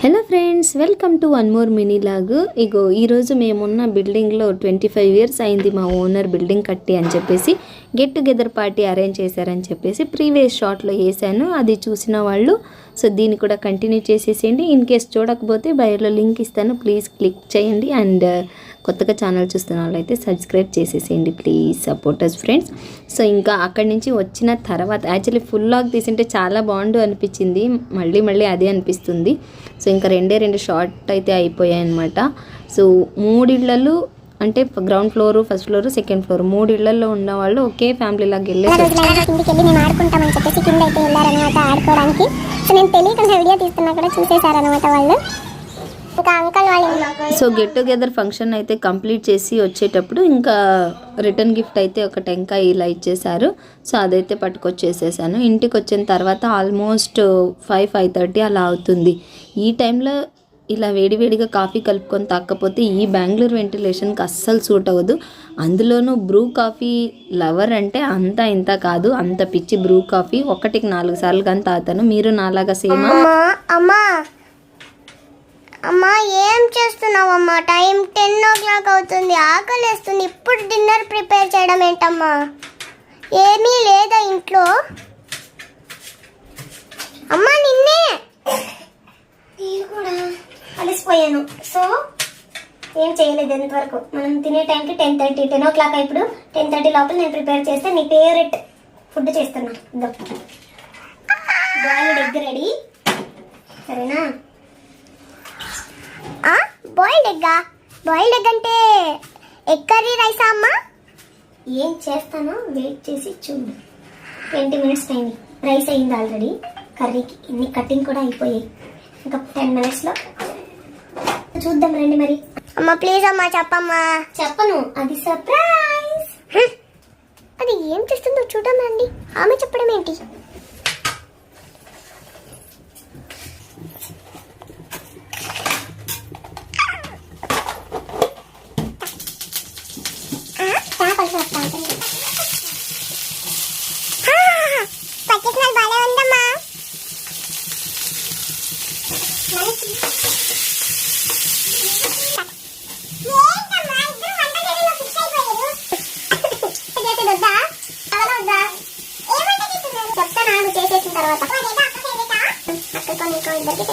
Hello friends, welcome to one more mini vlog. ఇగో ఈరోజు మేమున్న బిల్డింగ్లో 25 years అయింది మా ఓనర్ బిల్డింగ్ కట్టి అని చెప్పేసి గెట్ టుగెదర్ పార్టీ అరేంజ్ చేశారని చెప్పేసి ప్రీవియస్ షాట్లో వేసాను. అది చూసిన వాళ్ళు సో దీన్ని కూడా కంటిన్యూ చేసేసేయండి. ఇన్ కేస్ చూడకపోతే బయోలో లింక్ ఇస్తాను, ప్లీజ్ క్లిక్ చేయండి. అండ్ కొత్తగా ఛానల్ చూస్తున్న వాళ్ళైతే సబ్స్క్రైబ్ చేసేసేయండి, please support us friends. So ఇంకా అక్కడి నుంచి వచ్చిన తర్వాత యాక్చువల్లీ ఫుల్ లాగ్ తీసింటే చాలా బాగుండు అనిపించింది, మళ్ళీ అదే అనిపిస్తుంది. సో ఇంకా రెండు షార్ట్ అయితే అయిపోయాయి అనమాట. సో 3 ఇళ్లలు అంటే ground floor, first floor, second floor 3 ఇళ్లలో ఉన్న వాళ్ళు ఒకే ఫ్యామిలీ లాగా వెళ్ళేసి మేము ఆడుకుంటామని చెప్పేసి కింద అయితే వెళ్ళారనమాట ఆడుకోవడానికి. సో నేను తెలియకుండా వీడియో తీస్తున్నా కూడా చూసేశారనమాట వాళ్ళు. ఇంకా అంకల్ వాళ్ళు సో గెట్ టుగెదర్ ఫంక్షన్ అయితే కంప్లీట్ చేసి వచ్చేటప్పుడు ఇంకా రిటర్న్ గిఫ్ట్ అయితే ఒక టెంకాయ ఇలా ఇచ్చేసారు. సో అదైతే పట్టుకొచ్చేసేసాను. ఇంటికి వచ్చిన తర్వాత ఆల్మోస్ట్ 5-5:30 అలా అవుతుంది. ఈ టైంలో ఇలా వేడివేడిగా కాఫీ కలుపుకొని తాకపోతే ఈ బెంగళూరు వెంటిలేషన్కి అస్సలు సూట్ అవ్వదు. అందులోనూ బ్రూ కాఫీ లవర్ అంటే అంతా ఇంత కాదు, అంత పిచ్చి బ్రూ కాఫీ. 1-4 సార్లు కానీ తాగుతాను. మీరు నాలాగా సేమా? అమ్మా ఏం చేస్తున్నావమ్మా? టైం 10 o'clock అవుతుంది, ఆకలిస్తుంది. ఇప్పుడు డిన్నర్ ప్రిపేర్ చేయడం ఏంటమ్మా? ఏమీ లేదా ఇంట్లో? అమ్మా నిన్నే నేను కూడా అలసిపోయాను, సో ఏం చేయలేదు ఎంతవరకు. మనం తినే టైంకి 10 o'clock. ఇప్పుడు 10:30 లోపల నేను ప్రిపేర్ చేస్తే నీ ఫేవరెట్ ఫుడ్ చేస్తున్నా. బాయిల్డ్ ఎగ్ రెడీ, సరేనా? బాయిల్డ్ ఎగ్ అంటే ఎగ్ కర్రీ రైసా అమ్మా? ఏం చేస్తానో వెయిట్ చేసి చూడు. 20 minutes అయింది, రైస్ అయింది ఆల్రెడీ. కర్రీకి ఇన్ని కటింగ్ కూడా అయిపోయాయి. ఇంకా 10 minutesలో చూద్దాం రండి. మరి అమ్మా ప్లీజ్ అమ్మా చెప్పమ్మా. చెప్పను, అది సర్ప్రైజ్. అది ఏం చేస్తుందో చూద్దాం రండి. ఆమె చెప్పడం ఏంటి? పచ్చిస్మెల్ బాగా ఉందమ్మా. చెప్తాను చేసేసిన తర్వాత. అక్కడికి ఇద్దరికి